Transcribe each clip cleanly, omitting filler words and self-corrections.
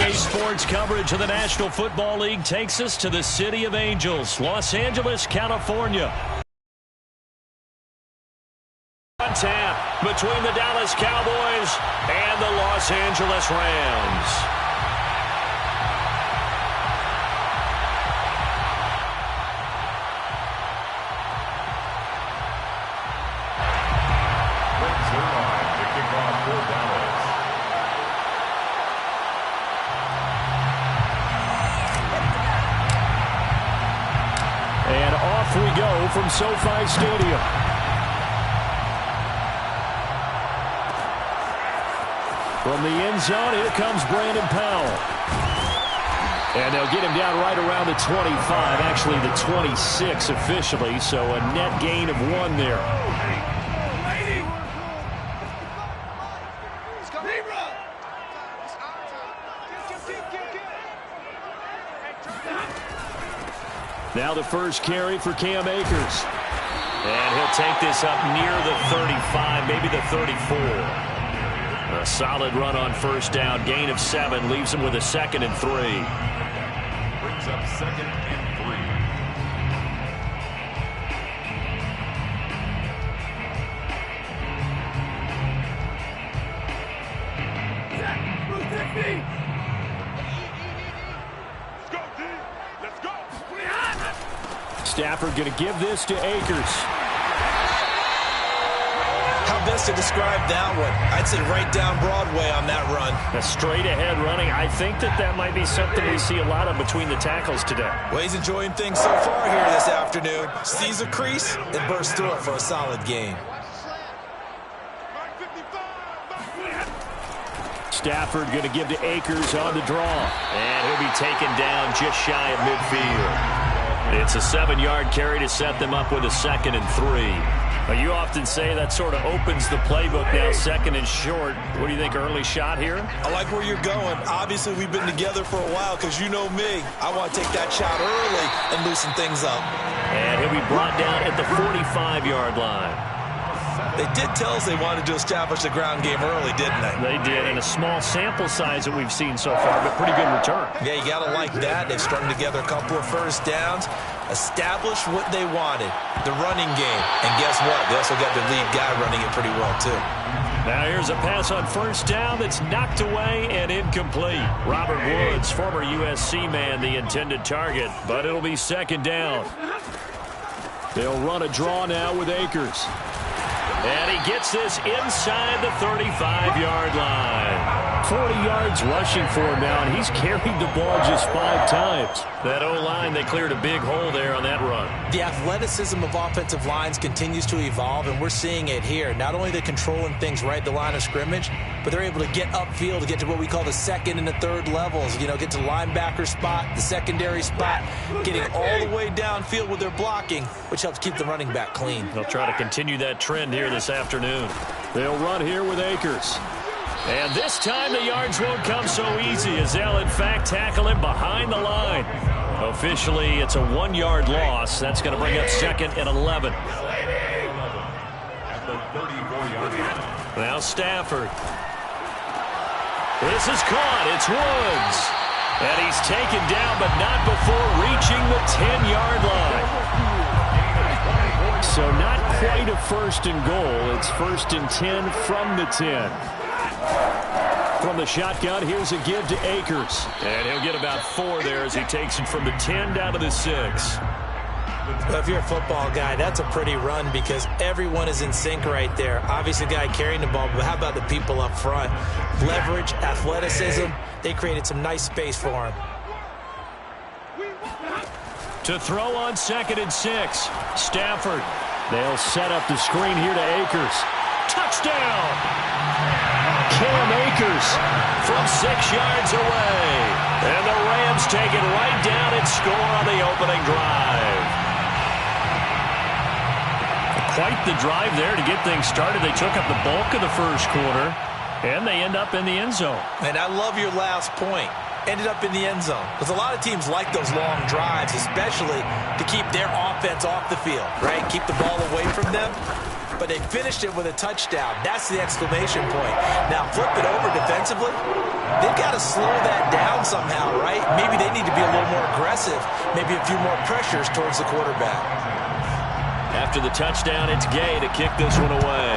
Friday sports coverage of the National Football League takes us to the City of Angels, Los Angeles, California. On tap between the Dallas Cowboys and the Los Angeles Rams. And off we go from SoFi Stadium. From the end zone, here comes Brandon Powell. And they'll get him down right around the 25, actually the 26 officially, so a net gain of 1 there. Now the first carry for Cam Akers. And he'll take this up near the 35, maybe the 34. A solid run on first down, gain of 7, leaves him with a 2nd and 3. Brings up 2nd and 3. Stafford going to give this to Akers. How best to describe that one? I'd say right down Broadway on that run. A straight ahead running. I think that might be something we see a lot of between the tackles today. Well, he's enjoying things so far here this afternoon. Sees a crease and bursts through it for a solid gain. Stafford going to give to Akers on the draw. And he'll be taken down just shy of midfield. It's a 7-yard carry to set them up with a 2nd and 3. You often say that sort of opens the playbook now, 2nd and short. What do you think, early shot here? I like where you're going. Obviously, we've been together for a while because you know me. I want to take that shot early and loosen things up. And he'll be brought down at the 45-yard line. They did tell us they wanted to establish the ground game early, didn't they? They did, and a small sample size that we've seen so far, but pretty good return. Yeah, you got to like that. They've strung together a couple of first downs, established what they wanted, the running game. And guess what? They also got their lead guy running it pretty well, too. Now here's a pass on first down that's knocked away and incomplete. Robert Woods, former USC man, the intended target, but it'll be 2nd down. They'll run a draw now with Akers. And he gets this inside the 35-yard line. 40 yards rushing for him now, and he's carried the ball just 5 times. That O-line, they cleared a big hole there on that run. The athleticism of offensive lines continues to evolve, and we're seeing it here. Not only they're controlling things right at the line of scrimmage, but they're able to get upfield to get to what we call the 2nd and the 3rd levels. You know, get to linebacker spot, the secondary spot, getting all the way downfield with their blocking, which helps keep the running back clean. They'll try to continue that trend here this afternoon. They'll run here with Akers. And this time the yards won't come so easy as they'll, in fact, tackle him behind the line. Officially, it's a 1-yard loss. That's going to bring up 2nd and 11. Now Stafford. This is caught. It's Woods. And he's taken down, but not before reaching the 10-yard line. So not quite a 1st and goal. It's 1st and 10 from the 10. From the shotgun, here's a give to Akers. And he'll get about 4 there as he takes it from the 10 down to the 6. Well, if you're a football guy, that's a pretty run because everyone is in sync right there. Obviously, the guy carrying the ball, but how about the people up front? Leverage, athleticism, they created some nice space for him. To throw on 2nd and 6. Stafford. They'll set up the screen here to Akers. Touchdown! Cam Akers from 6 yards away. And the Rams take it right down and score on the opening drive. Quite the drive there to get things started. They took up the bulk of the first quarter, and they end up in the end zone. And I love your last point. Ended up in the end zone. Because a lot of teams like those long drives, especially to keep their offense off the field, right? Keep the ball away from them. But they finished it with a touchdown. That's the exclamation point. Now flip it over defensively. they've got to slow that down somehow, right? Maybe they need to be a little more aggressive, maybe a few more pressures towards the quarterback. After the touchdown, it's Gay to kick this one away.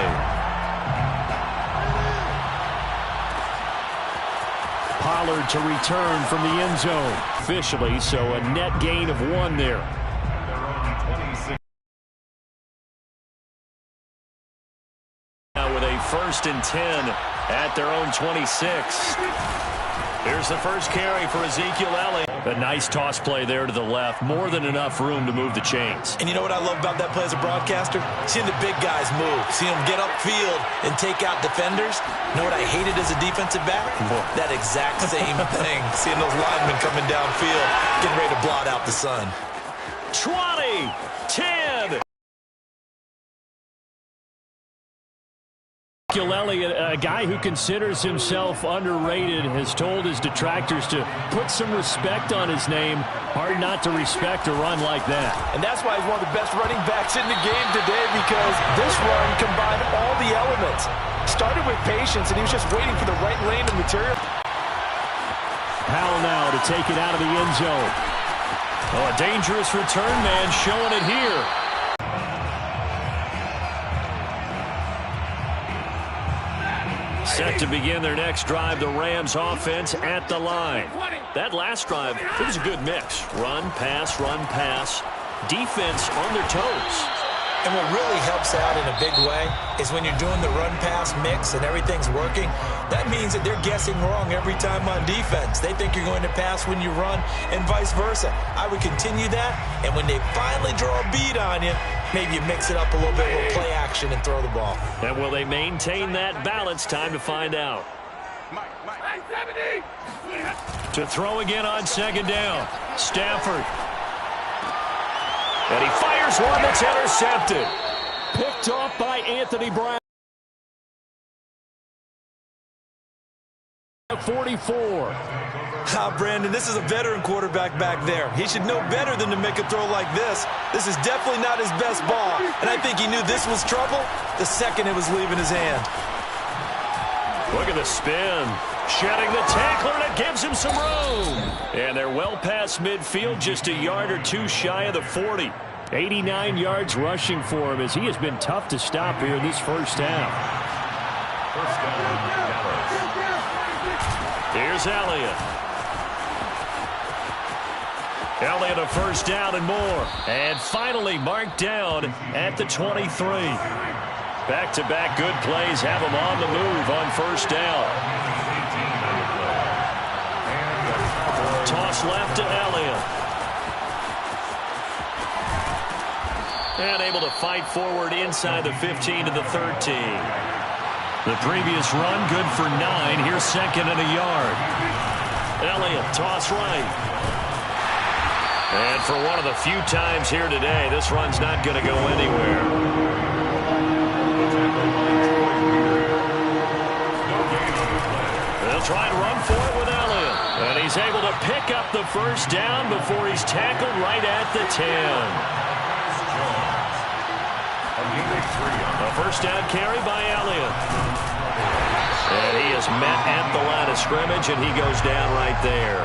Pollard to return from the end zone. Officially, so a net gain of 1 there. Now with a 1st and 10 at their own 26. Here's the first carry for Ezekiel Elliott. A nice toss play there to the left. More than enough room to move the chains. And you know what I love about that play as a broadcaster? Seeing the big guys move. Seeing them get upfield and take out defenders. You know what I hated as a defensive back? That exact same thing. Seeing those linemen coming downfield, getting ready to blot out the sun. 20, 10. Elliott, a guy who considers himself underrated, has told his detractors to put some respect on his name. Hard not to respect a run like that. And that's why he's one of the best running backs in the game today, because this run combined all the elements. Started with patience, and he was just waiting for the right lane of material. Powell now to take it out of the end zone. Oh, a dangerous return man showing it here. Set to begin their next drive, the Rams offense at the line. That last drive, it was a good mix. Run, pass, defense on their toes. And what really helps out in a big way is when you're doing the run-pass mix and everything's working, that means that they're guessing wrong every time on defense. They think you're going to pass when you run and vice versa. I would continue that, and when they finally draw a beat on you, maybe you mix it up a little bit with play action and throw the ball. And will they maintain that balance? Time to find out. To throw again on 2nd down. Stafford. And he fires one that's intercepted. Picked off by Anthony Brown. 44. Brandon, this is a veteran quarterback back there. He should know better than to make a throw like this. This is definitely not his best ball. And I think he knew this was trouble the second it was leaving his hand. Look at the spin. Shedding the tackler, and it gives him some room. And they're well past midfield, just a yard or two shy of the 40. 89 yards rushing for him, as he has been tough to stop here in this first half. Here's Elliott. Elliott a first down and more. And finally marked down at the 23. Back-to-back good plays have him on the move on first down. Toss left to Elliott. And able to fight forward inside the 15 to the 13. The previous run good for 9. Here's 2nd and a yard. Elliott toss right. And for one of the few times here today, this run's not going to go anywhere. They'll try and run for it with Elliott. And he's able to pick up the first down before he's tackled right at the 10. A first down carry by Elliott. And he is met at the line of scrimmage, and he goes down right there.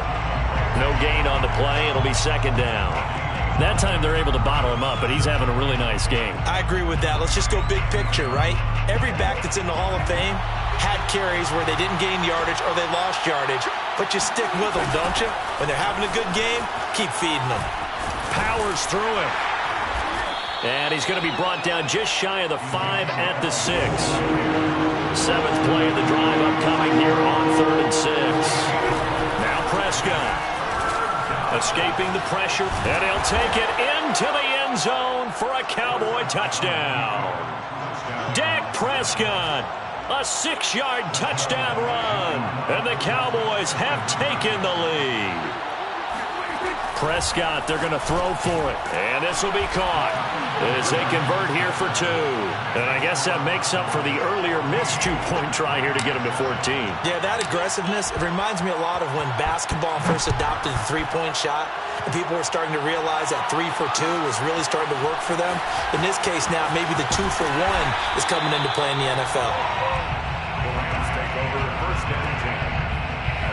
No gain on the play. It'll be 2nd down. That time they're able to bottle him up, but he's having a really nice game. I agree with that. Let's just go big picture, right? Every back that's in the Hall of Fame had carries where they didn't gain yardage or they lost yardage, but you stick with them, don't you? When they're having a good game, keep feeding them. Powers through him. And he's going to be brought down just shy of the 5 at the 6. 7th play of the drive upcoming here on 3rd and 6. Now Prescott. Escaping the pressure, and he'll take it into the end zone for a Cowboy touchdown. Dak Prescott, a 6-yard touchdown run, and the Cowboys have taken the lead. Prescott, they're going to throw for it, and this will be caught as they convert here for 2. And I guess that makes up for the earlier missed 2-point try here to get him to 14. Yeah, that aggressiveness, it reminds me a lot of when basketball first adopted the three-point shot, and people were starting to realize that 3 for 2 was really starting to work for them. In this case now, maybe the 2 for 1 is coming into play in the NFL. The Rams take over 1st and 10.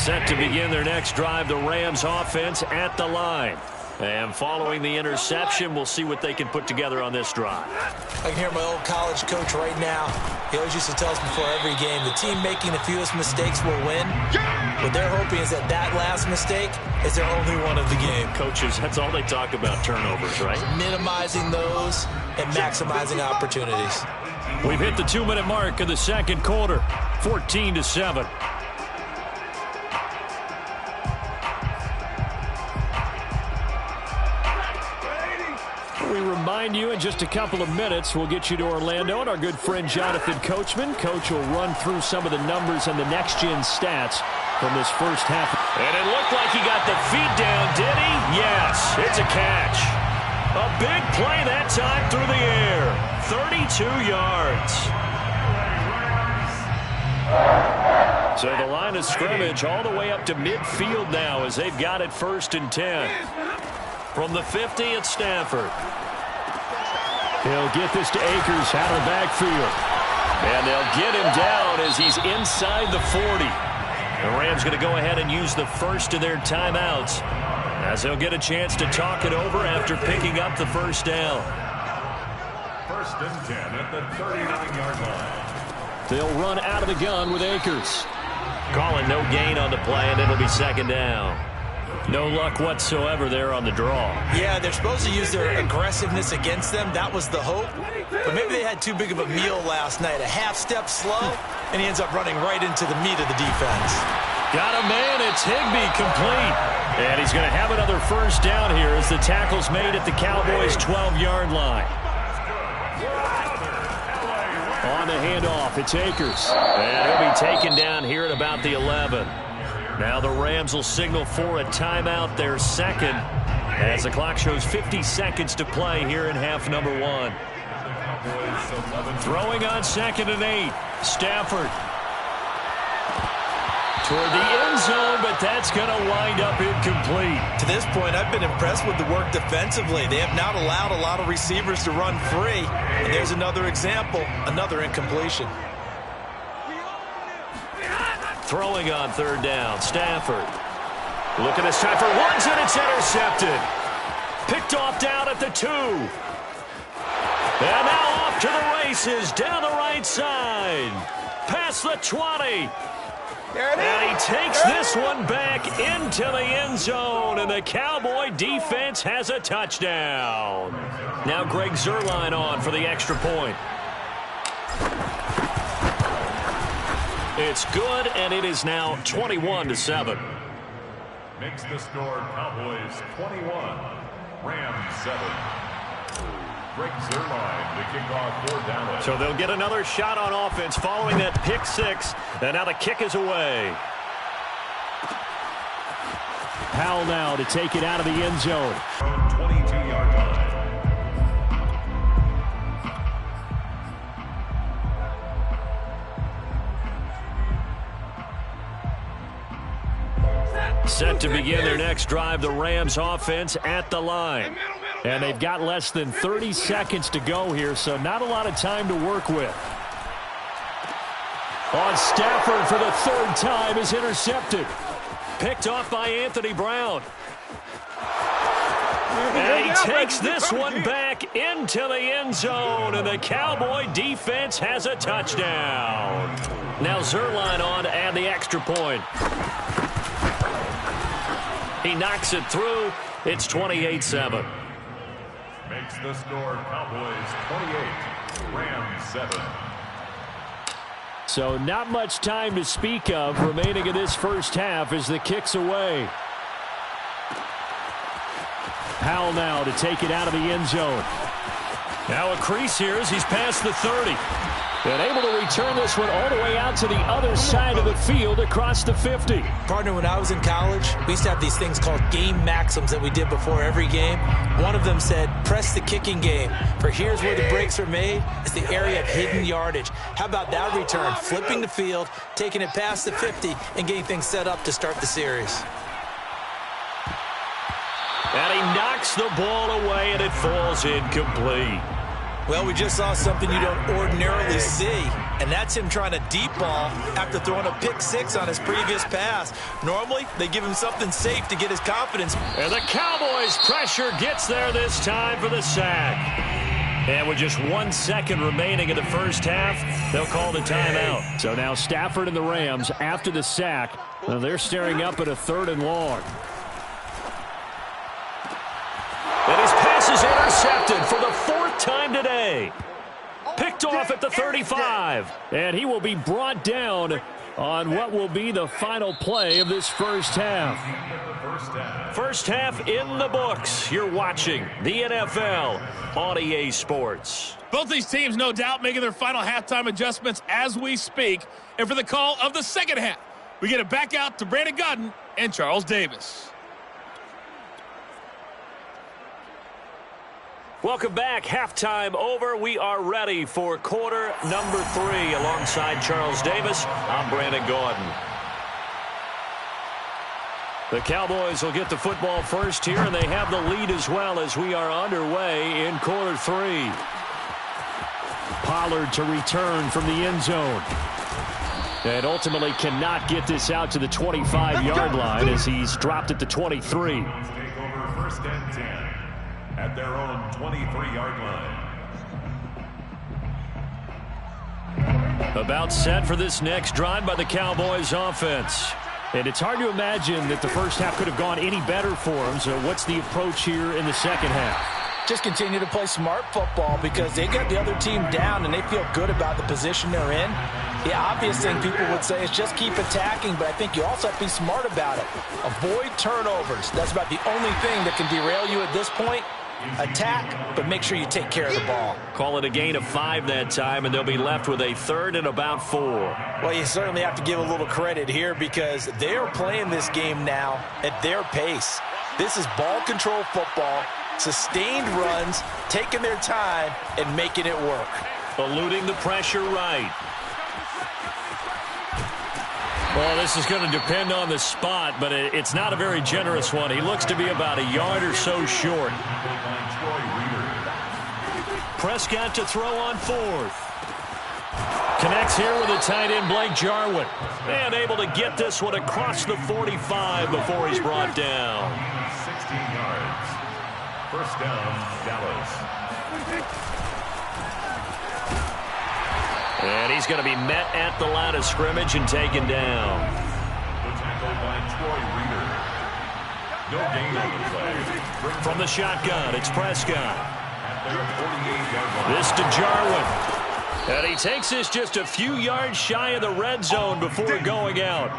Set to begin their next drive, the Rams offense at the line. And following the interception, we'll see what they can put together on this drive. I can hear my old college coach right now. He always used to tell us before every game, the team making the fewest mistakes will win. What they're hoping is that that last mistake is their only one of the game. Coaches, that's all they talk about, turnovers, right? Minimizing those and maximizing opportunities. We've hit the 2-minute mark of the second quarter, 14-7. We remind you in just a couple of minutes, we'll get you to Orlando and our good friend Jonathan Coachman. Coach will run through some of the numbers and the next-gen stats from this first half. And it looked like he got the feet down, did he? Yes, it's a catch. A big play that time through the air. 32 yards. So the line of scrimmage all the way up to midfield now as they've got it 1st and 10. From the 50 at Stafford. He'll get this to Akers out of the backfield. And they'll get him down as he's inside the 40. The Rams going to go ahead and use the first of their timeouts as they'll get a chance to talk it over after picking up the first down. 1st and 10 at the 39-yard line. They'll run out of the gun with Akers. Calling no gain on the play, and it'll be 2nd down. No luck whatsoever there on the draw. Yeah, they're supposed to use their aggressiveness against them. That was the hope. But maybe they had too big of a meal last night. A half step slow, and he ends up running right into the meat of the defense. Got a man. It's Higbee complete. And he's going to have another first down here as the tackle's made at the Cowboys' 12-yard line. On the handoff, it's Akers. And he'll be taken down here at about the 11. Now the Rams will signal for a timeout, their second, as the clock shows 50 seconds to play here in half number 1. Throwing on 2nd and 8. Stafford. Toward the end zone, but that's going to wind up incomplete. To this point, I've been impressed with the work defensively. They have not allowed a lot of receivers to run free. And there's another example, another incompletion. Throwing on 3rd down, Stafford. Looking at Stafford once, and it's intercepted. Picked off down at the 2. And now off to the races, down the right side. Past the 20. And he takes this one back into the end zone, and the Cowboy defense has a touchdown. Now Greg Zuerlein on for the extra point. It's good, and it is now 21-7. Makes the score Cowboys 21, Rams 7. Greg Zuerlein to kick off for Dallas. So they'll get another shot on offense following that pick 6, and now the kick is away. Powell now to take it out of the end zone. 22-yard line. Set to begin their next drive, the Rams offense at the line. And they've got less than 30 seconds to go here, so not a lot of time to work with. On Stafford for the 3rd time is intercepted. Picked off by Anthony Brown. And he takes this one back into the end zone, and the Cowboy defense has a touchdown. Now Zuerlein on to add the extra point. He knocks it through. It's 28-7. Makes the score Cowboys 28, Rams 7. So not much time to speak of remaining in this first half as the kick's away. Powell now to take it out of the end zone. Now a crease here as he's past the 30. And able to return this one all the way out to the other side of the field across the 50. Partner, when I was in college, we used to have these things called game maxims that we did before every game. One of them said, press the kicking game. For here's where the breaks are made. It's the area of hidden yardage. How about that return? Flipping the field, taking it past the 50, and getting things set up to start the series. And he knocks the ball away, and it falls incomplete. Well, we just saw something you don't ordinarily see, and that's him trying to deep ball after throwing a pick six on his previous pass. Normally, they give him something safe to get his confidence. And the Cowboys' pressure gets there this time for the sack. And with just 1 second remaining in the first half, they'll call the timeout. So now Stafford and the Rams, after the sack, they're staring up at a 3rd and long. And his pass is intercepted for the 4th time today. Picked off at the 35. And he will be brought down on what will be the final play of this first half. First half in the books. You're watching the NFL on EA Sports. Both these teams, no doubt, making their final halftime adjustments as we speak. And for the call of the second half, we get it back out to Brandon Godden and Charles Davis. Welcome back. Halftime over. We are ready for quarter number 3. Alongside Charles Davis, I'm Brandon Gordon. The Cowboys will get the football first here, and they have the lead as well as we are underway in quarter 3. Pollard to return from the end zone. And ultimately cannot get this out to the 25-yard line as he's dropped at the 23. Take over 1st and 10 at their own 23-yard line. About set for this next drive by the Cowboys offense. And it's hard to imagine that the first half could have gone any better for them. So what's the approach here in the second half? Just continue to play smart football because they got the other team down and they feel good about the position they're in. The obvious thing people would say is just keep attacking, but I think you also have to be smart about it. Avoid turnovers. That's about the only thing that can derail you at this point. Attack, but make sure you take care of the ball. Call it a gain of 5 that time, and they'll be left with a 3rd and about 4. Well, you certainly have to give a little credit here because they are playing this game now at their pace. This is ball control football, sustained runs, taking their time, and making it work. Eluding the pressure right. Well, this is going to depend on the spot, but it's not a very generous one. He looks to be about a yard or so short. Prescott to throw on 4th. Connects here with the tight end, Blake Jarwin. And able to get this one across the 45 before he's brought down. 16 yards. 1st down, Dallas. And he's going to be met at the line of scrimmage and taken down. The tackle by Troy Reader. No gain on the play. From the shotgun, it's Prescott. At their 48-yard line. This to Jarwin. And he takes this just a few yards shy of the red zone before going out.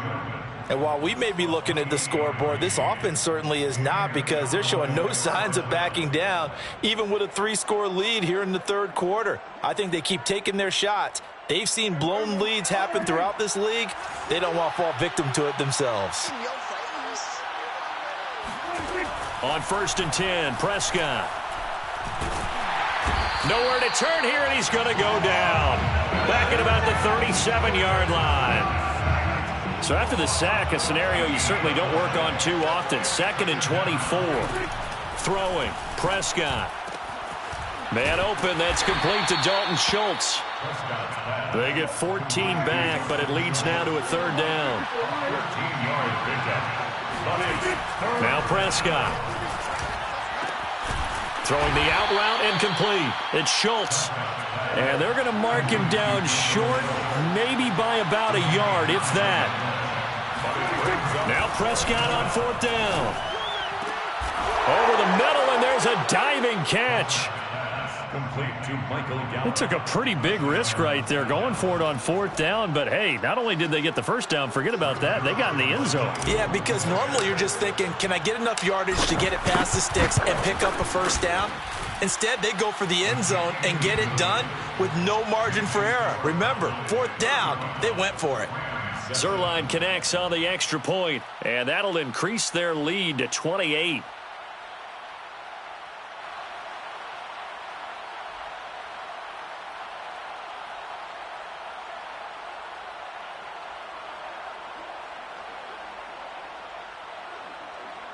And while we may be looking at the scoreboard, this offense certainly is not because they're showing no signs of backing down, even with a 3-score lead here in the 3rd quarter. I think they keep taking their shots. They've seen blown leads happen throughout this league. They don't want to fall victim to it themselves. On 1st and 10, Prescott. Nowhere to turn here, and he's going to go down. Back at about the 37-yard line. So after the sack, a scenario you certainly don't work on too often. 2nd and 24. Throwing, Prescott. Man open, that's complete to Dalton Schultz. They get 14 back, but it leads now to a 3rd down. 14-yard pickup. Now Prescott. Throwing the out route incomplete. It's Schultz. And they're going to mark him down short, maybe by about a yard, if that. Now Prescott on 4th down. Over the middle, and there's a diving catch. Complete to Michael Gallup. They took a pretty big risk right there going for it on 4th down, but hey, not only did they get the 1st down, forget about that, they got in the end zone. Yeah, because normally you're just thinking, can I get enough yardage to get it past the sticks and pick up a 1st down? Instead, they go for the end zone and get it done with no margin for error. Remember, 4th down, they went for it. Zerline connects on the extra point, and that'll increase their lead to 28.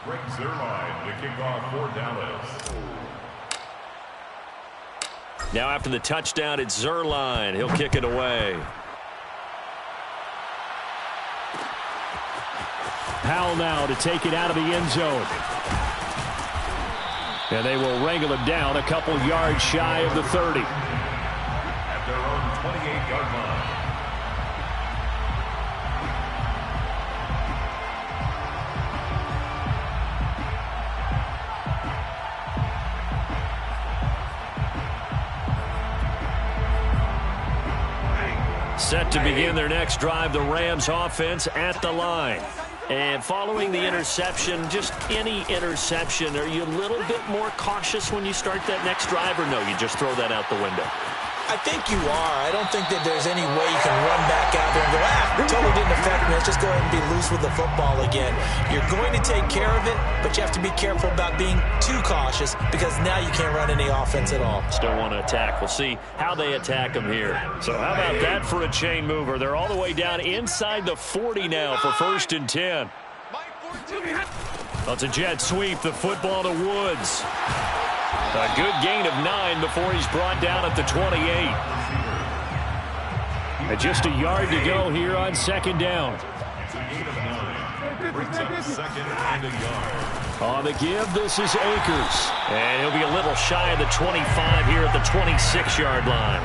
Greg Zerline to kick off for Dallas. Now after the touchdown, it's Zuerlein. He'll kick it away. Powell now to take it out of the end zone. And they will wrangle him down a couple yards shy of the 30. At their own 28-yard line. Set to begin their next drive, the Rams offense at the line. And following the interception, just any interception, are you a little bit more cautious when you start that next drive, or no, you just throw that out the window? I think you are. I don't think that there's any way you can run back out there and go, it totally didn't affect me. Let's just go ahead and be loose with the football again. You're going to take care of it, but you have to be careful about being too cautious because now you can't run any offense at all. Still want to attack. We'll see how they attack them here. So how about that for a chain mover? They're all the way down inside the 40 now for 1st and 10. That's a jet sweep. The football to Woods. A good gain of 9 before he's brought down at the 28. And just a yard to go here on 2nd down. It's a gain of 9. Brings up 2nd and a yard. On the give, this is Akers. And he'll be a little shy of the 25 here at the 26-yard line.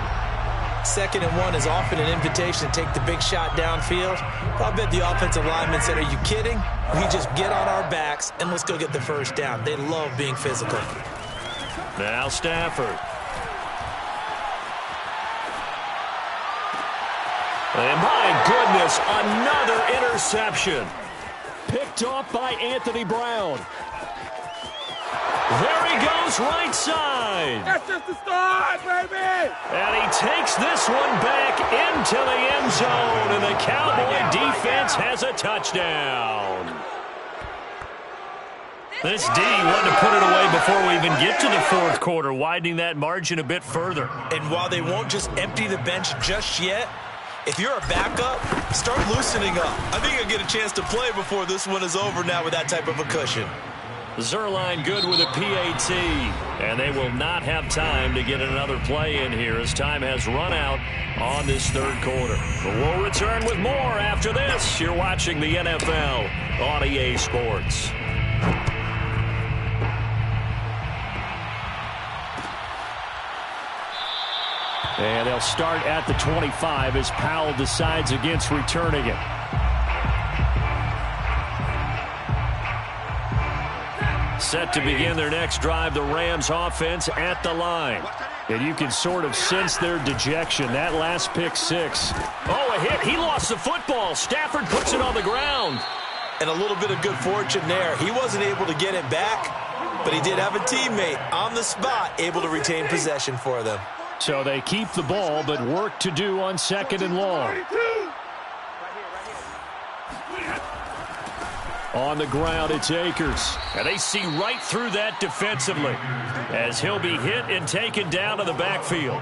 2nd and 1 is often an invitation to take the big shot downfield. I bet the offensive lineman said, are you kidding? We just get on our backs and let's go get the 1st down. They love being physical. Now Stafford. And my goodness, another interception. Picked off by Anthony Brown. There he goes, right side. That's just the start, baby. And he takes this one back into the end zone, and the Cowboy defense has a touchdown. This D wanted to put it away before we even get to the 4th quarter, widening that margin a bit further. And while they won't just empty the bench just yet, if you're a backup, start loosening up. I think you'll get a chance to play before this one is over now with that type of a cushion. Zuerlein good with a PAT, and they will not have time to get another play in here as time has run out on this 3rd quarter. But we'll return with more after this. You're watching the NFL on EA Sports. And they'll start at the 25 as Powell decides against returning it. Set to begin their next drive, the Rams offense at the line. And you can sort of sense their dejection. That last pick 6. Oh, a hit. He lost the football. Stafford puts it on the ground. And a little bit of good fortune there. He wasn't able to get it back, but he did have a teammate on the spot able to retain possession for them. So they keep the ball, but work to do on 2nd and long. On the ground, it's Akers. And they see right through that defensively as he'll be hit and taken down to the backfield.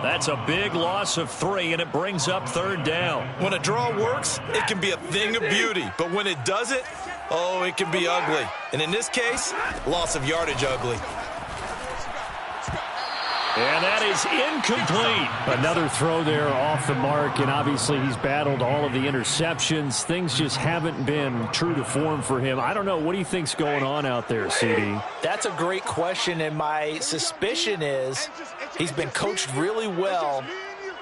That's a big loss of 3, and it brings up 3rd down. When a draw works, it can be a thing of beauty. But when it doesn't, oh, it can be ugly. And in this case, loss of yardage ugly. And that is incomplete. Another throw there off the mark, and obviously he's battled all of the interceptions. Things just haven't been true to form for him. I don't know. What do you think's going on out there, CD? That's a great question, and my suspicion is he's been coached really well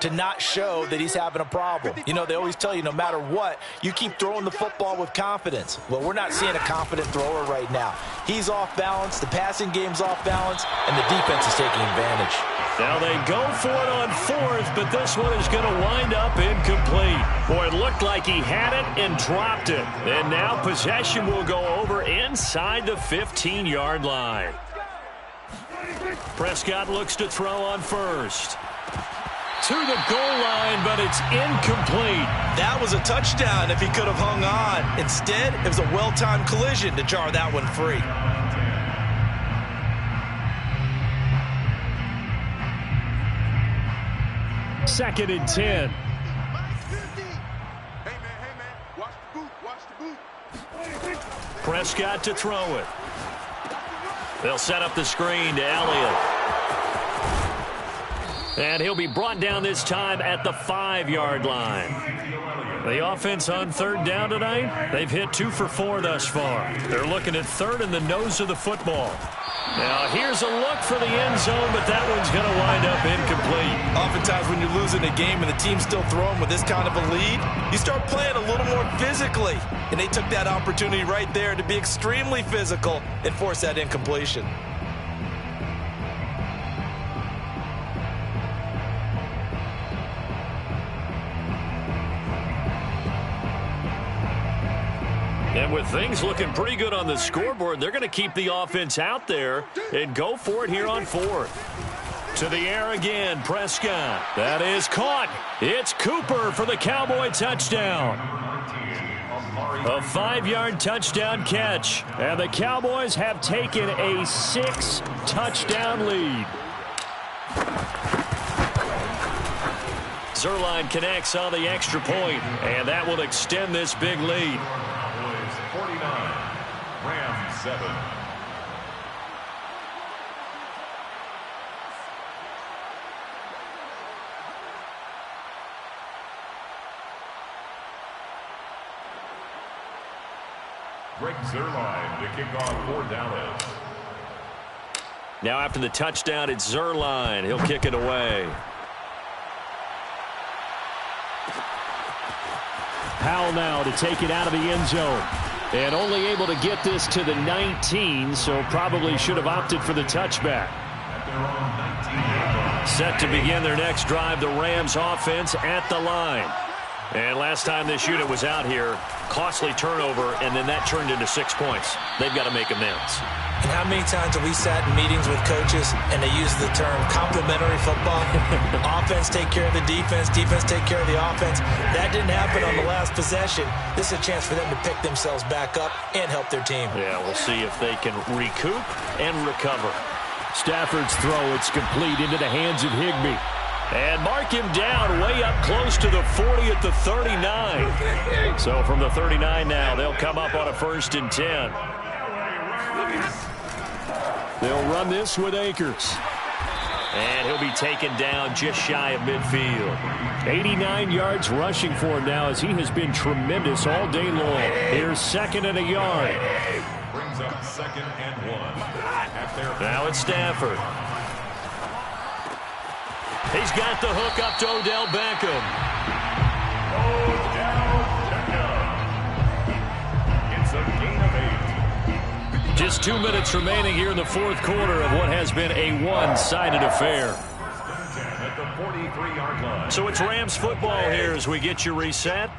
to not show that he's having a problem. You know, they always tell you no matter what, you keep throwing the football with confidence. Well, we're not seeing a confident thrower right now. He's off balance, the passing game's off balance, and the defense is taking advantage. Now they go for it on 4th, but this one is going to wind up incomplete. Boy, it looked like he had it and dropped it. And now possession will go over inside the 15-yard line. Prescott looks to throw on 1st. To the goal line, but it's incomplete. That was a touchdown if he could have hung on. Instead, it was a well-timed collision to jar that one free. Second and 10. Hey, man, watch the boot. Prescott to throw it. They'll set up the screen to Elliott. And he'll be brought down this time at the 5-yard line. The offense on third down tonight, they've hit 2 for 4 thus far. They're looking at third in the nose of the football. Now here's a look for the end zone, but that one's going to wind up incomplete. Oftentimes when you're losing a game and the team's still throwing with this kind of a lead, you start playing a little more physically. And they took that opportunity right there to be extremely physical and force that incompletion. And with things looking pretty good on the scoreboard, they're going to keep the offense out there and go for it here on 4th. To the air again, Prescott. That is caught. It's Cooper for the Cowboy touchdown. A 5-yard touchdown catch. And the Cowboys have taken a 6-touchdown lead. Zuerlein connects on the extra point, and that will extend this big lead. 49, Rams 7. Greg Zuerlein to kick off for Dallas. Now after the touchdown, it's Zuerlein. He'll kick it away. Powell now to take it out of the end zone. And only able to get this to the 19, so probably should have opted for the touchback. Set to begin their next drive, the Rams offense at the line. And last time this unit was out here, costly turnover, and then that turned into 6 points. They've got to make amends. And how many times have we sat in meetings with coaches and they use the term complementary football? Offense take care of the defense, defense take care of the offense. That didn't happen on the last possession. This is a chance for them to pick themselves back up and help their team. Yeah, we'll see if they can recoup and recover. Stafford's throw, it's complete into the hands of Higbee. And mark him down way up close to the 40 at the 39. So from the 39 now, they'll come up on a 1st and 10. They'll run this with Akers. And he'll be taken down just shy of midfield. 89 yards rushing for him now as he has been tremendous all day long. Here's 2nd and a yard. Brings up 2nd and 1. Now it's Stafford. He's got the hook up to Odell Beckham. It's a gain of 8. Just 2 minutes remaining here in the 4th quarter of what has been a one-sided affair. At the 43-yard line. So it's Rams football here as we get you reset.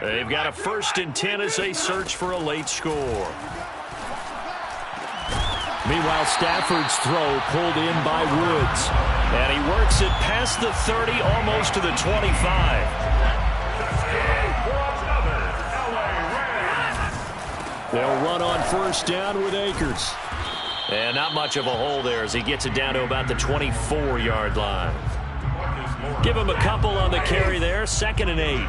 They've got a 1st and 10 as they search for a late score. Meanwhile, Stafford's throw pulled in by Woods. And he works it past the 30, almost to the 25. They'll run on 1st down with Akers. And not much of a hole there as he gets it down to about the 24-yard line. Give him a couple on the carry there. 2nd and 8.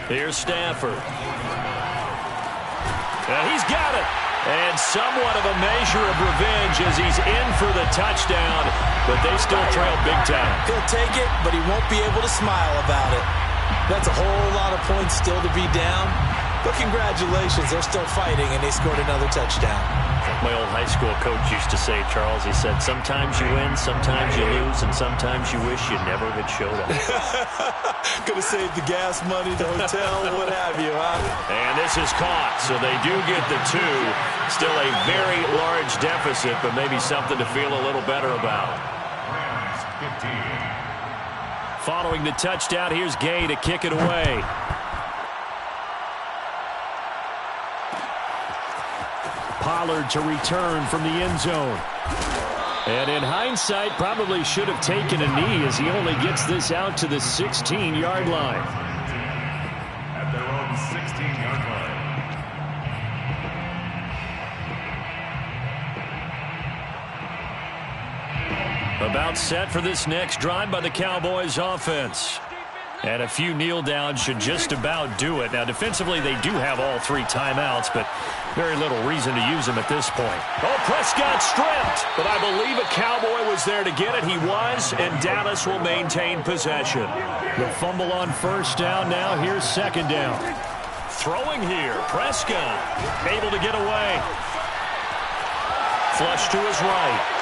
Here's Stafford. And he's got it. And somewhat of a measure of revenge as he's in for the touchdown, but they still trail big time. He'll take it, but he won't be able to smile about it. That's a whole lot of points still to be down. But congratulations, they're still fighting, and they scored another touchdown. My old high school coach used to say, Charles, he said, sometimes you win, sometimes you lose, and sometimes you wish you never had showed up. Could have saved the gas money, the hotel, what have you, huh? And this is caught, so they do get the 2. Still a very large deficit, but maybe something to feel a little better about. Rams 15. Following the touchdown, here's Gay to kick it away. Pollard to return from the end zone. And in hindsight, probably should have taken a knee as he only gets this out to the 16-yard line. At their own 16-yard line. About set for this next drive by the Cowboys offense. And a few kneel downs should just about do it. Now, defensively, they do have all 3 timeouts, but very little reason to use them at this point. Oh, Prescott stripped, but I believe a Cowboy was there to get it. He was, and Dallas will maintain possession. The fumble on first down now. Here's second down. Throwing here, Prescott able to get away. Flush to his right.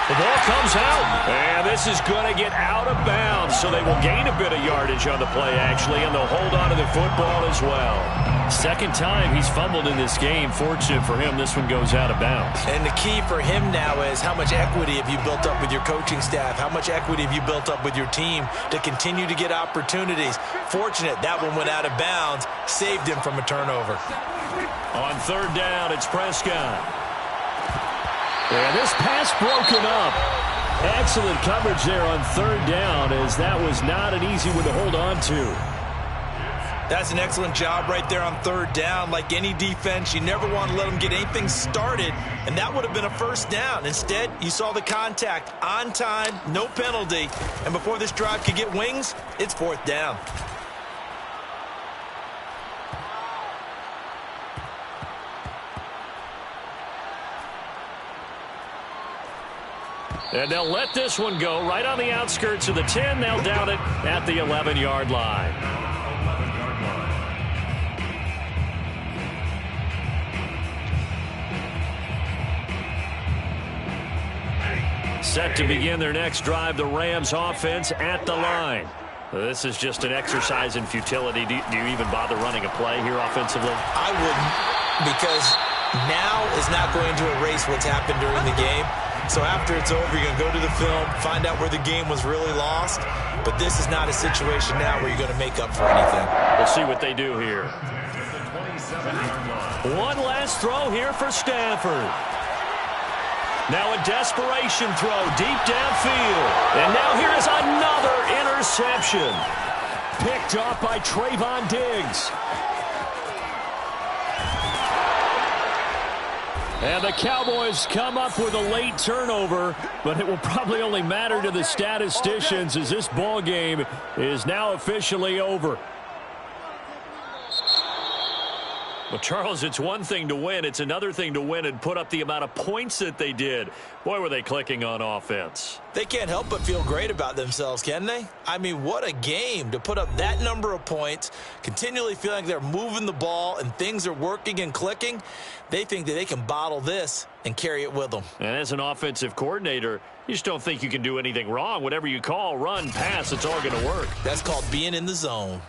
The ball comes out, and this is going to get out of bounds, so they will gain a bit of yardage on the play, actually, and they'll hold on to the football as well. Second time he's fumbled in this game. Fortunate for him, this one goes out of bounds. And the key for him now is how much equity have you built up with your coaching staff? How much equity have you built up with your team to continue to get opportunities? Fortunate that one went out of bounds, saved him from a turnover. On third down, it's Prescott. And this pass broken up. Excellent coverage there on third down, as that was not an easy one to hold on to. That's an excellent job right there on third down. Like any defense, you never want to let them get anything started, and that would have been a first down. Instead, you saw the contact on time, no penalty, and before this drive could get wings, it's fourth down. And they'll let this one go right on the outskirts of the 10. They'll down it at the 11-yard line. Set to begin their next drive, the Rams offense at the line. This is just an exercise in futility. Do you even bother running a play here offensively? I wouldn't, because now is not going to erase what's happened during the game. So after it's over, you're going to go to the film, find out where the game was really lost. But this is not a situation now where you're going to make up for anything. We'll see what they do here. One last throw here for Stafford. Now a desperation throw deep downfield. And now here is another interception. Picked off by Trevon Diggs. And the Cowboys come up with a late turnover, but it will probably only matter to the statisticians as this ball game is now officially over. Well, Charles, it's one thing to win. It's another thing to win and put up the amount of points that they did. Boy, were they clicking on offense. They can't help but feel great about themselves, can they? I mean, what a game to put up that number of points, continually feeling like they're moving the ball and things are working and clicking. They think that they can bottle this and carry it with them. And as an offensive coordinator, you just don't think you can do anything wrong. Whatever you call, run, pass, it's all going to work. That's called being in the zone.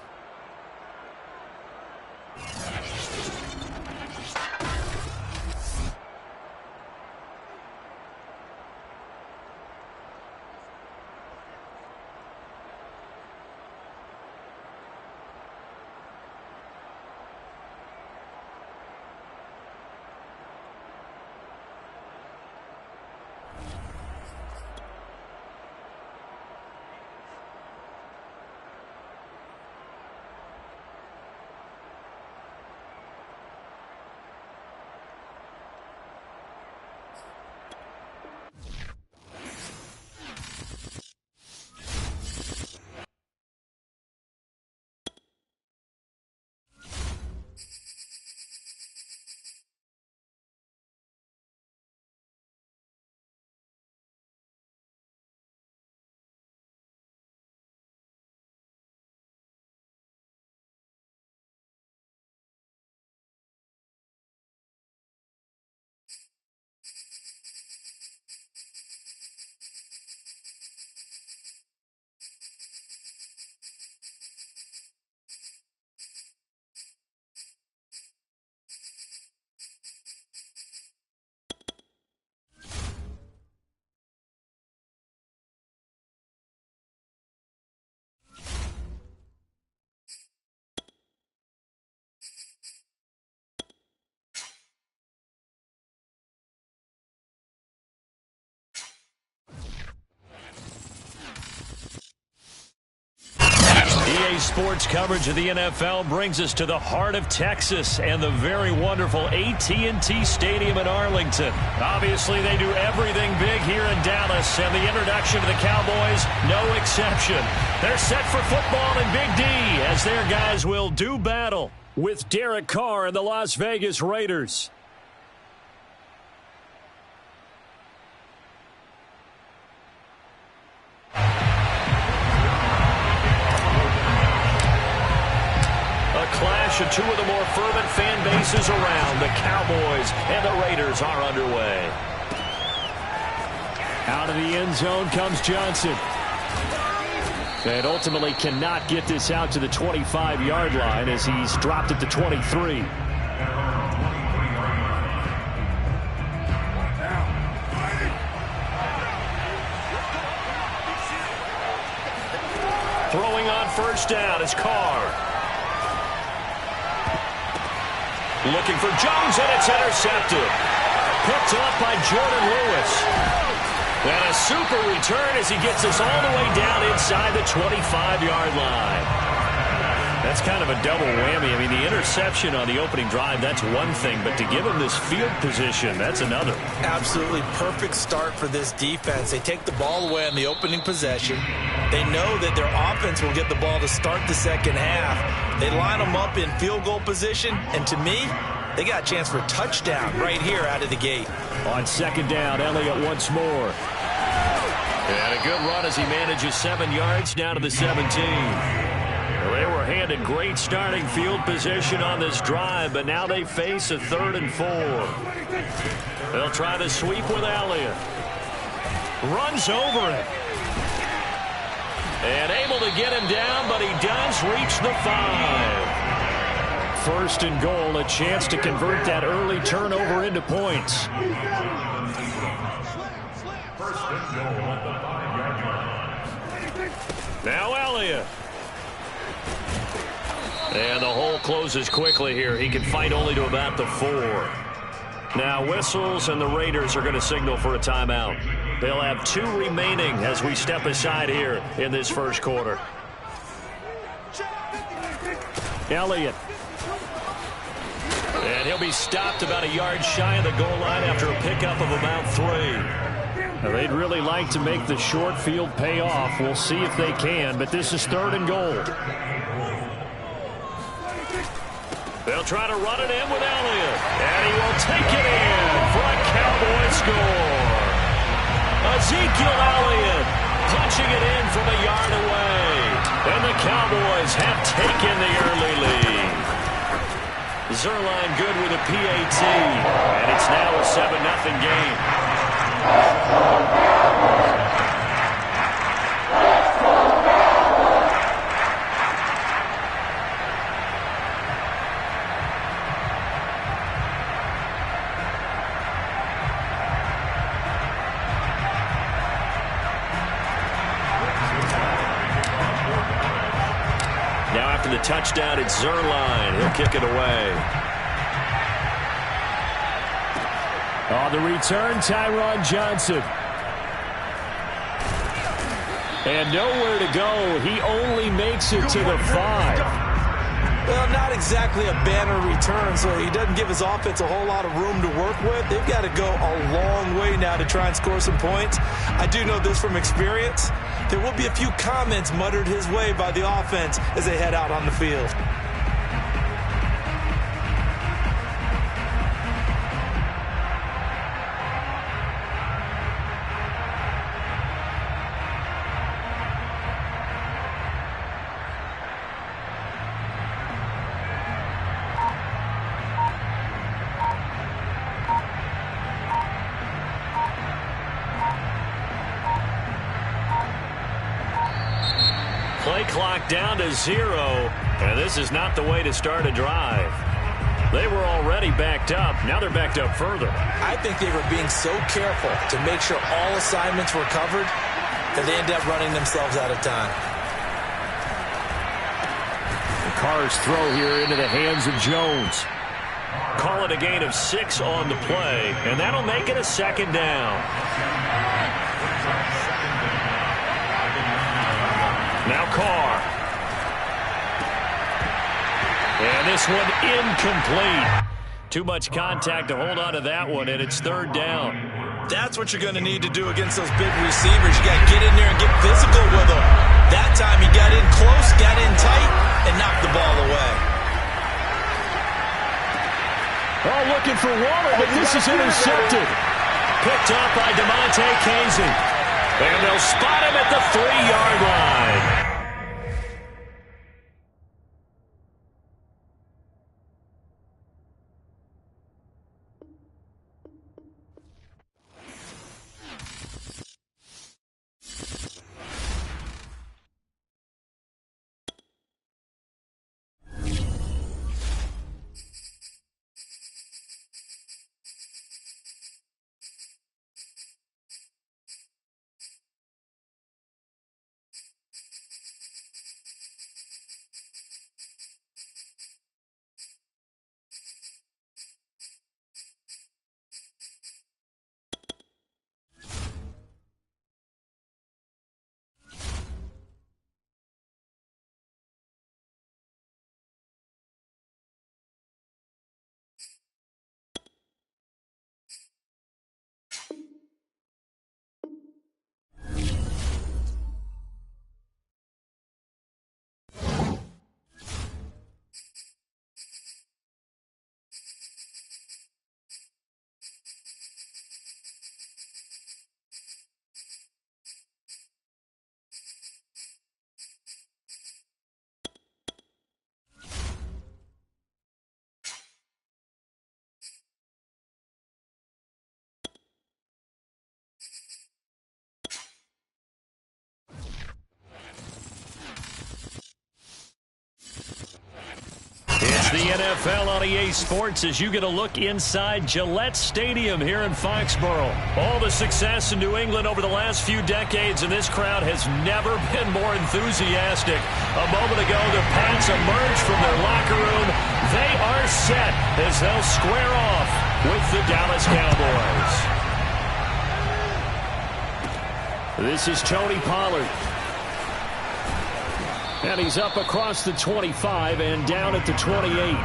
Today's sports coverage of the NFL brings us to the heart of Texas and the very wonderful AT&T Stadium in Arlington. Obviously, they do everything big here in Dallas, and the introduction to the Cowboys, no exception. They're set for football in Big D as their guys will do battle with Derek Carr and the Las Vegas Raiders. Clash of two of the more fervent fan bases around. The Cowboys and the Raiders are underway. Out of the end zone comes Johnson. And ultimately cannot get this out to the 25-yard line as he's dropped at the 23. Throwing on first down is Carr. Looking for Jones, and it's intercepted. Picked up by Jordan Lewis. And a super return as he gets us all the way down inside the 25-yard line. That's kind of a double whammy. I mean, the interception on the opening drive, that's one thing. But to give him this field position, that's another. Absolutely perfect start for this defense. They take the ball away on the opening possession. They know that their offense will get the ball to start the second half. They line them up in field goal position. And to me, they got a chance for a touchdown right here out of the gate. On second down, Elliott once more. And a good run as he manages 7 yards down to the 17. They were handed great starting field position on this drive, but now they face a 3rd and 4. They'll try to sweep with Elliott. Runs over it. And able to get him down, but he does reach the 5. First and goal, a chance to convert that early turnover into points. First and goal at the 5-yard line. Now Elliott. And the hole closes quickly here. He can fight only to about the 4. Now whistles, and the Raiders are going to signal for a timeout. They'll have 2 remaining as we step aside here in this first quarter. Elliott. And he'll be stopped about a yard shy of the goal line after a pickup of about 3. Now, they'd really like to make the short field pay off. We'll see if they can, but this is 3rd and goal. They'll try to run it in with Elliott. And he will take it in for a Cowboy score. Ezekiel Elliott punching it in from a yard away. And the Cowboys have taken the early lead. Zerline good with a PAT. And it's now a 7-0 game. The touchdown, it's Zerline. He'll kick it away. On the return, Tyron Johnson. And nowhere to go. He only makes it to the 5. Well, not exactly a banner return, so he doesn't give his offense a whole lot of room to work with. They've got to go a long way now to try and score some points. I do know this from experience. There will be a few comments muttered his way by the offense as they head out on the field. Play clock down to 0, and this is not the way to start a drive. They were already backed up. Now they're backed up further. I think they were being so careful to make sure all assignments were covered that they end up running themselves out of time. The Carr's throw here into the hands of Jones. Call it a gain of 6 on the play, and that'll make it a 2nd down. Now Carr. this one incomplete. Too much contact to hold on to that one, and it's third down. That's what you're going to need to do against those big receivers. You got to get in there and get physical with them. That time he got in close, got in tight, and knocked the ball away. Oh, looking for Waller, but this is intercepted. Picked up by DeMonte Casey. And they'll spot him at the 3-yard line. It's the NFL on EA Sports as you get a look inside Gillette Stadium here in Foxborough. All the success in New England over the last few decades, and this crowd has never been more enthusiastic. A moment ago, the Pats emerged from their locker room. They are set as they'll square off with the Dallas Cowboys. This is Tony Pollard. And he's up across the 25 and down at the 28.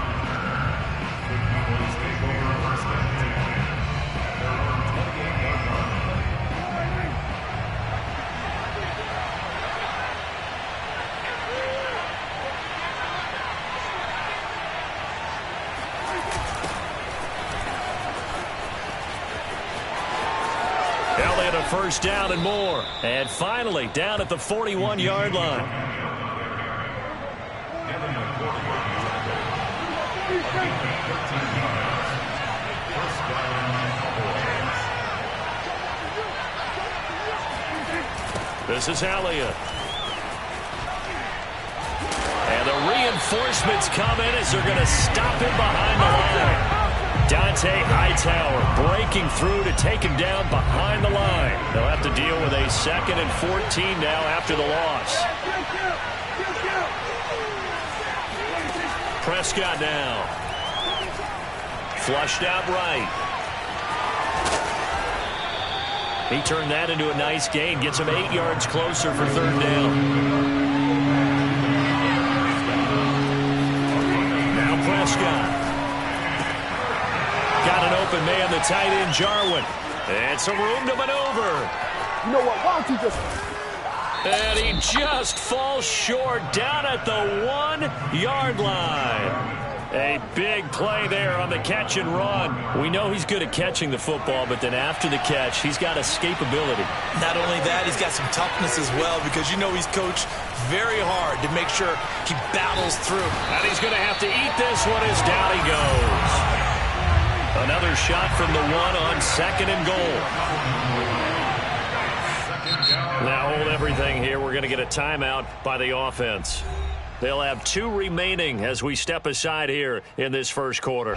Elliott a first down and more. And finally down at the 41-yard line. This is Elliott. And the reinforcements come in as they're going to stop him behind the line. Dante Hightower breaking through to take him down behind the line. They'll have to deal with a 2nd and 14 now after the loss. Prescott now. Flushed out right. He turned that into a nice gain. Gets him 8 yards closer for third down. Now Prescott. Got an open man, the tight end, Jarwin. And some room to maneuver. You know what? Why don't you just... And he just falls short down at the 1-yard line. A big play there on the catch and run. We know he's good at catching the football, but then after the catch, he's got escapability. Not only that, he's got some toughness as well because you know he's coached very hard to make sure he battles through. And he's going to have to eat this one as down he goes. Another shot from the 1 on 2nd and goal. Now hold everything here. We're going to get a timeout by the offense. They'll have 2 remaining as we step aside here in this first quarter.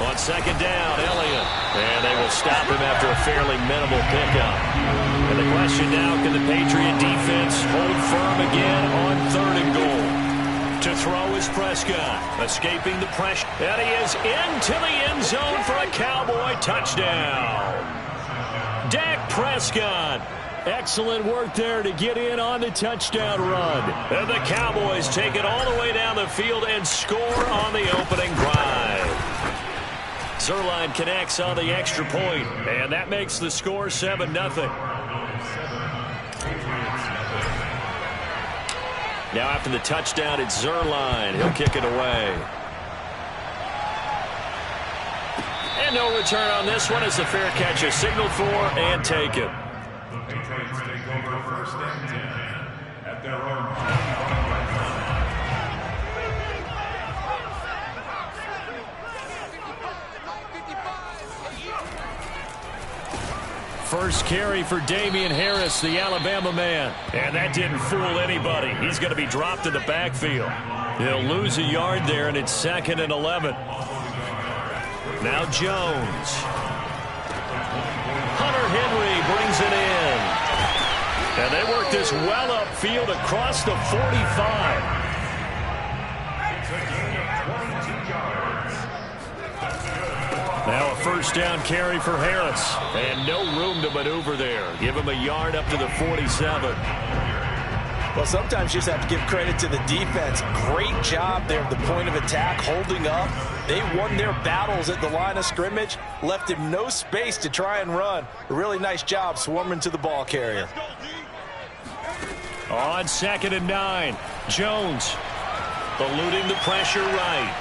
On 2nd down, Elliott. And they will stop him after a fairly minimal pickup. And the question now, can the Patriot defense hold firm again on 3rd and goal? To throw is Prescott, escaping the pressure. And he is into the end zone for a Cowboy touchdown. Dak Prescott Excellent work there to get in on the touchdown run. And the Cowboys take it all the way down the field and score on the opening drive. Zerline connects on the extra point, and that makes the score 7-0. Now after the touchdown, it's Zerline. He'll kick it away. And no return on this one as the fair catch is signaled for and taken. The Patriots take over first and 10 at their own. First carry for Damian Harris, the Alabama man. And that didn't fool anybody. He's going to be dropped in the backfield. He'll lose a yard there, and it's 2nd and 11. Now Jones. Hunter Henry brings it in. And they work this well upfield across the 45. It's a gain of 22 yards. Now a first down carry for Harris. And no room to maneuver there. Give him a yard up to the 47. Well, sometimes you just have to give credit to the defense. Great job there at the point of attack, holding up. They won their battles at the line of scrimmage, left him no space to try and run. A really nice job swarming to the ball carrier. On 2nd and 9, Jones eluding the pressure right.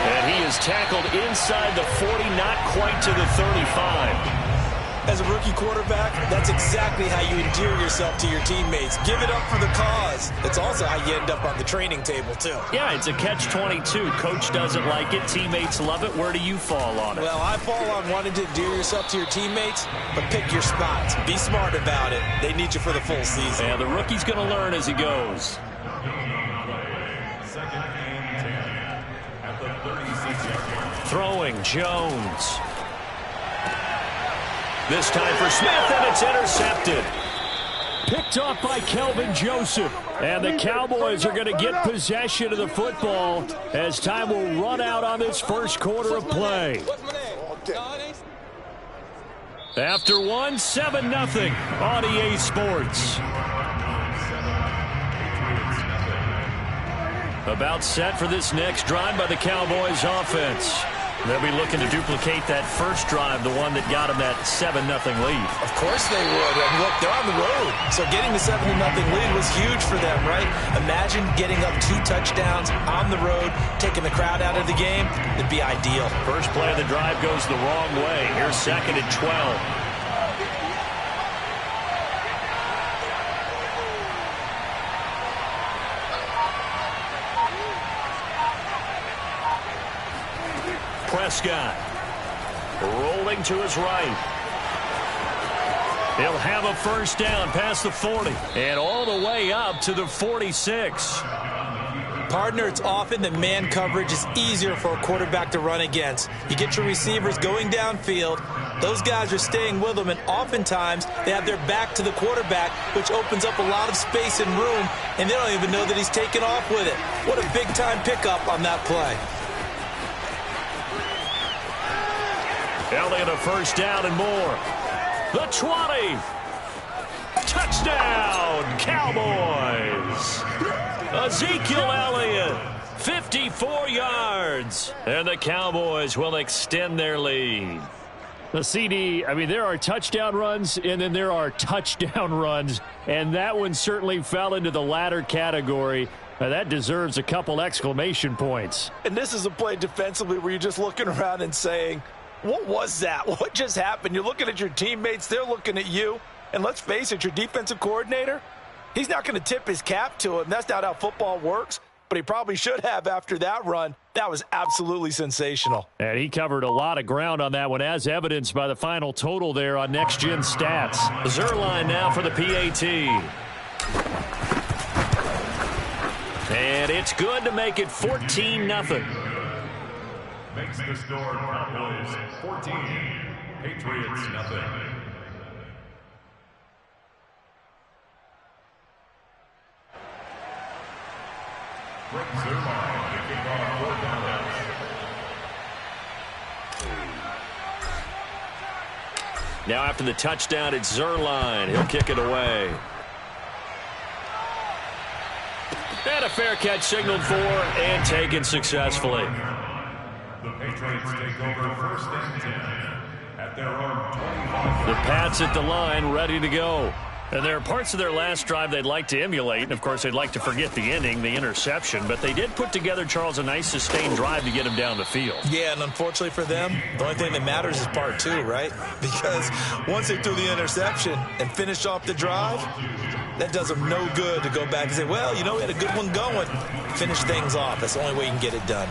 And he is tackled inside the 40, not quite to the 35. As a rookie quarterback, that's exactly how you endear yourself to your teammates. Give it up for the cause. It's also how you end up on the training table, too. Yeah, it's a catch-22. Coach doesn't like it. Teammates love it. Where do you fall on it? Well, I fall on wanting to endear yourself to your teammates, but pick your spots. Be smart about it. They need you for the full season. Yeah, the rookie's going to learn as he goes. 2nd and 10 at the 36-yard line. Throwing Jones. This time for Smith, and it's intercepted. Picked off by Kelvin Joseph. And the Cowboys are going to get possession of the football as time will run out on this first quarter of play. After one, 7-0 on EA Sports. About set for this next drive by the Cowboys offense. They'll be looking to duplicate that first drive, the one that got them that 7-0 lead. Of course they would. I mean, look, they're on the road. So getting the 7-0 lead was huge for them, right? Imagine getting up 2 touchdowns on the road, taking the crowd out of the game. It'd be ideal. First play of the drive goes the wrong way. Here's 2nd and 12. Prescott rolling to his right. He'll have a first down past the 40 and all the way up to the 46. Partner, it's often that man coverage is easier for a quarterback to run against. You get your receivers going downfield. Those guys are staying with them, and oftentimes they have their back to the quarterback, which opens up a lot of space and room, and they don't even know that he's taken off with it. What a big-time pickup on that play. Elliott a first down and more. The 20. Touchdown, Cowboys. Ezekiel Elliott, 54 yards. And the Cowboys will extend their lead. The CD, I mean, there are touchdown runs, and then there are touchdown runs, and that one certainly fell into the latter category. That deserves a couple exclamation points. And this is a play defensively where you're just looking around and saying, what was that? What just happened? You're looking at your teammates. They're looking at you. And let's face it, your defensive coordinator, he's not going to tip his cap to him. That's not how football works. But he probably should have after that run. That was absolutely sensational. And he covered a lot of ground on that one, as evidenced by the final total there on Next Gen Stats. Zerline now for the PAT. And it's good to make it 14-0. Makes the score Cowboys 14, Patriots nothing. Greg Zerline to kick off 4th down. Now after the touchdown, it's Zerline. He'll kick it away. And a fair catch signaled for and taken successfully. The Patriots take over 1st and 10 at their own 25. The Pats at the line, ready to go. And there are parts of their last drive they'd like to emulate. And, of course, they'd like to forget the ending, the interception. But they did put together, Charles, a nice sustained drive to get him down the field. Yeah, and unfortunately for them, the only thing that matters is part 2, right? Because once they threw the interception and finished off the drive, that does them no good to go back and say, well, you know, we had a good one going. Finish things off. That's the only way you can get it done.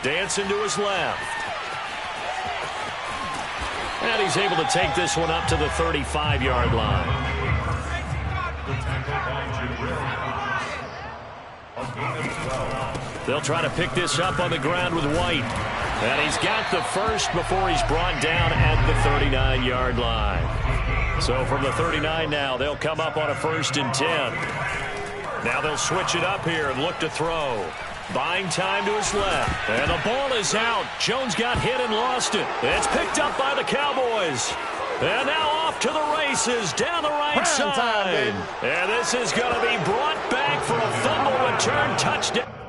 Dancing to his left. And he's able to take this one up to the 35-yard line. They'll try to pick this up on the ground with White. And he's got the first before he's brought down at the 39-yard line. So from the 39 now, they'll come up on a 1st and 10. Now they'll switch it up here and look to throw. Buying time to his left. And the ball is out. Jones got hit and lost it. It's picked up by the Cowboys. And now off to the races down the right side. And this is going to be brought back for a fumble return touchdown.